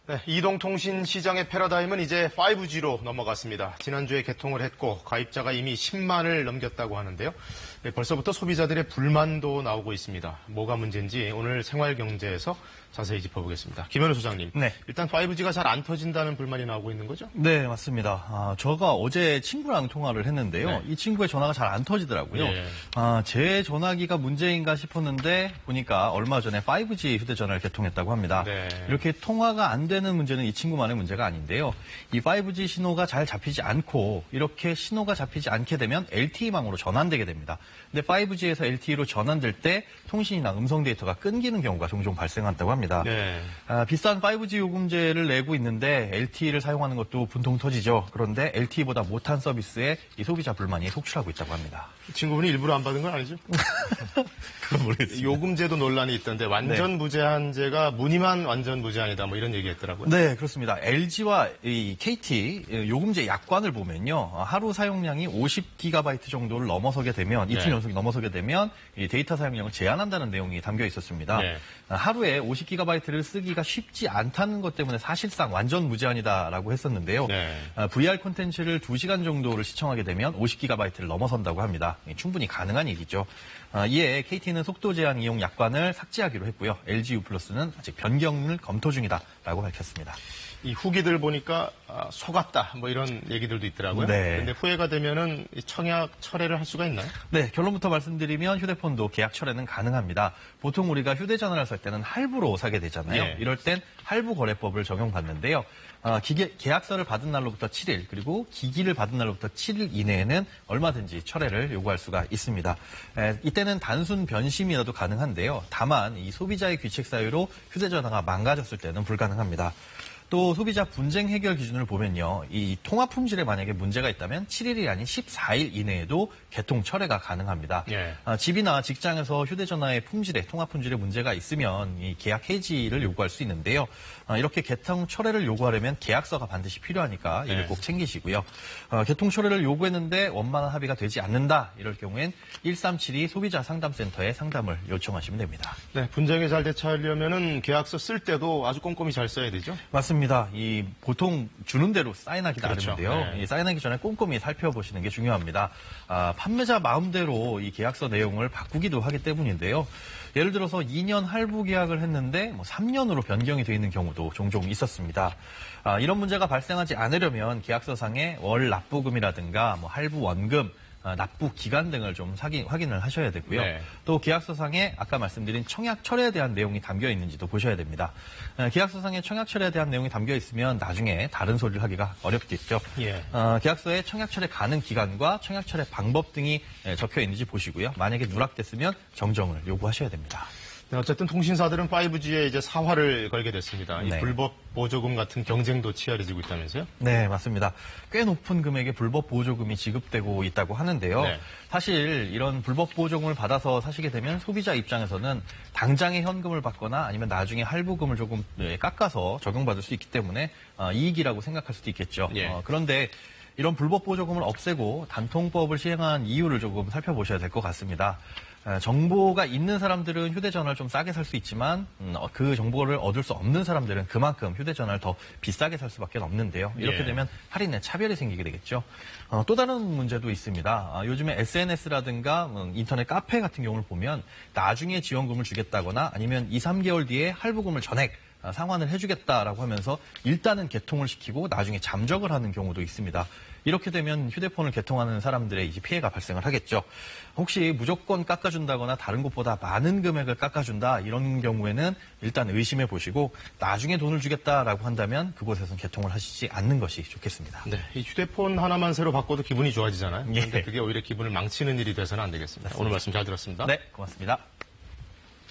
네, 이동통신 시장의 패러다임은 이제 5G로 넘어갔습니다. 지난주에 개통을 했고 가입자가 이미 10만을 넘겼다고 하는데요. 네, 벌써부터 소비자들의 불만도 나오고 있습니다. 뭐가 문제인지 오늘 생활경제에서 자세히 짚어보겠습니다. 김현우 소장님, 네. 일단 5G가 잘 안 터진다는 불만이 나오고 있는 거죠? 네, 맞습니다. 제가 어제 친구랑 통화를 했는데요. 네. 이 친구의 전화가 잘 안 터지더라고요. 예. 제 전화기가 문제인가 싶었는데 보니까 얼마 전에 5G 휴대전화를 개통했다고 합니다. 네. 이렇게 통화가 안 되는 문제는 이 친구만의 문제가 아닌데요. 이 5G 신호가 잘 잡히지 않고 이렇게 신호가 잡히지 않게 되면 LTE망으로 전환되게 됩니다. 근데 5G에서 LTE로 전환될 때 통신이나 음성 데이터가 끊기는 경우가 종종 발생한다고 합니다. 네. 비싼 5G 요금제를 내고 있는데 LTE를 사용하는 것도 분통 터지죠. 그런데 LTE보다 못한 서비스에 이 소비자 불만이 속출하고 있다고 합니다. 친구분이 일부러 안 받은 건 아니죠? 그건 모르겠습니다. 요금제도 논란이 있던데 완전 무제한제가 무늬만 완전 무제한이다 뭐 이런 얘기했더라고요. 네, 그렇습니다. LG와 이 KT 요금제 약관을 보면요. 하루 사용량이 50GB 정도를 넘어서게 되면 이틀 네. 연속이 넘어서게 되면 이 데이터 사용량을 제한한다는 내용이 담겨 있었습니다. 네. 하루에 50GB를 쓰기가 쉽지 않다는 것 때문에 사실상 완전 무제한이다라고 했었는데요. 네. VR 콘텐츠를 2시간 정도를 시청하게 되면 50GB를 넘어선다고 합니다. 충분히 가능한 얘기죠. 이에 KT는 속도 제한 이용 약관을 삭제하기로 했고요. LG U+는 아직 변경을 검토 중이다라고 밝혔습니다. 이 후기들 보니까 속았다 뭐 이런 얘기들도 있더라고요. 네. 근데 후회가 되면은 이 청약 철회를 할 수가 있나요? 네, 결론부터 말씀드리면 휴대폰도 계약 철회는 가능합니다. 보통 우리가 휴대전화를 살 때는 할부로 사게 되잖아요. 예. 이럴 땐 할부거래법을 적용받는데요. 계약서를 받은 날로부터 7일, 그리고 기기를 받은 날로부터 7일 이내에는 얼마든지 철회를 요구할 수가 있습니다. 이때는 단순 변심이라도 가능한데요. 다만 이 소비자의 귀책 사유로 휴대전화가 망가졌을 때는 불가능합니다. 또 소비자 분쟁 해결 기준을 보면요. 이 통화 품질에 만약에 문제가 있다면 7일이 아닌 14일 이내에도 개통 철회가 가능합니다. 예. 집이나 직장에서 휴대전화의 품질에 통화 품질에 문제가 있으면 이 계약 해지를 요구할 수 있는데요. 이렇게 개통 철회를 요구하려면 계약서가 반드시 필요하니까 이를 예. 꼭 챙기시고요. 개통 철회를 요구했는데 원만한 합의가 되지 않는다. 이럴 경우엔 1372 소비자 상담센터에 상담을 요청하시면 됩니다. 네, 분쟁에 잘 대처하려면은 계약서 쓸 때도 아주 꼼꼼히 잘 써야 되죠. 맞습니다. 이 보통 주는 대로 사인하기 그렇죠. 나름인데요. 네. 이 사인하기 전에 꼼꼼히 살펴보시는 게 중요합니다. 판매자 마음대로 이 계약서 내용을 바꾸기도 하기 때문인데요. 예를 들어서 2년 할부 계약을 했는데 3년으로 변경이 되어 있는 경우도 종종 있었습니다. 이런 문제가 발생하지 않으려면 계약서상에 월 납부금이라든가 할부 원금, 납부 기간 등을 좀 확인을 하셔야 되고요. 네. 또 계약서상에 아까 말씀드린 청약 철회에 대한 내용이 담겨 있는지도 보셔야 됩니다. 계약서상에 청약 철회에 대한 내용이 담겨 있으면 나중에 다른 소리를 하기가 어렵겠죠. 예. 계약서에 청약 철회 가능 기간과 청약 철회 방법 등이 적혀 있는지 보시고요. 만약에 누락됐으면 정정을 요구하셔야 됩니다. 네, 어쨌든 통신사들은 5G에 이제 사활을 걸게 됐습니다. 이 네. 불법 보조금 같은 경쟁도 치열해지고 있다면서요? 네, 맞습니다. 꽤 높은 금액의 불법 보조금이 지급되고 있다고 하는데요. 네. 사실 이런 불법 보조금을 받아서 사시게 되면 소비자 입장에서는 당장에 현금을 받거나 아니면 나중에 할부금을 조금 깎아서 적용받을 수 있기 때문에 이익이라고 생각할 수도 있겠죠. 예. 그런데 이런 불법 보조금을 없애고 단통법을 시행한 이유를 조금 살펴보셔야 될 것 같습니다. 정보가 있는 사람들은 휴대전화를 좀 싸게 살 수 있지만 그 정보를 얻을 수 없는 사람들은 그만큼 휴대전화를 더 비싸게 살 수밖에 없는데요. 이렇게 예. 되면 할인에 차별이 생기게 되겠죠. 또 다른 문제도 있습니다. 요즘에 SNS라든가 인터넷 카페 같은 경우를 보면 나중에 지원금을 주겠다거나 아니면 2, 3개월 뒤에 할부금을 전액 상환을 해주겠다라고 하면서 일단은 개통을 시키고 나중에 잠적을 하는 경우도 있습니다. 이렇게 되면 휴대폰을 개통하는 사람들의 이제 피해가 발생을 하겠죠. 혹시 무조건 깎아준다거나 다른 곳보다 많은 금액을 깎아준다 이런 경우에는 일단 의심해 보시고 나중에 돈을 주겠다라고 한다면 그곳에서는 개통을 하시지 않는 것이 좋겠습니다. 네, 이 휴대폰 하나만 새로 바꿔도 기분이 좋아지잖아요. 예. 그런데 그게 오히려 기분을 망치는 일이 돼서는 안 되겠습니다. 오늘 말씀 잘 들었습니다. 네, 고맙습니다.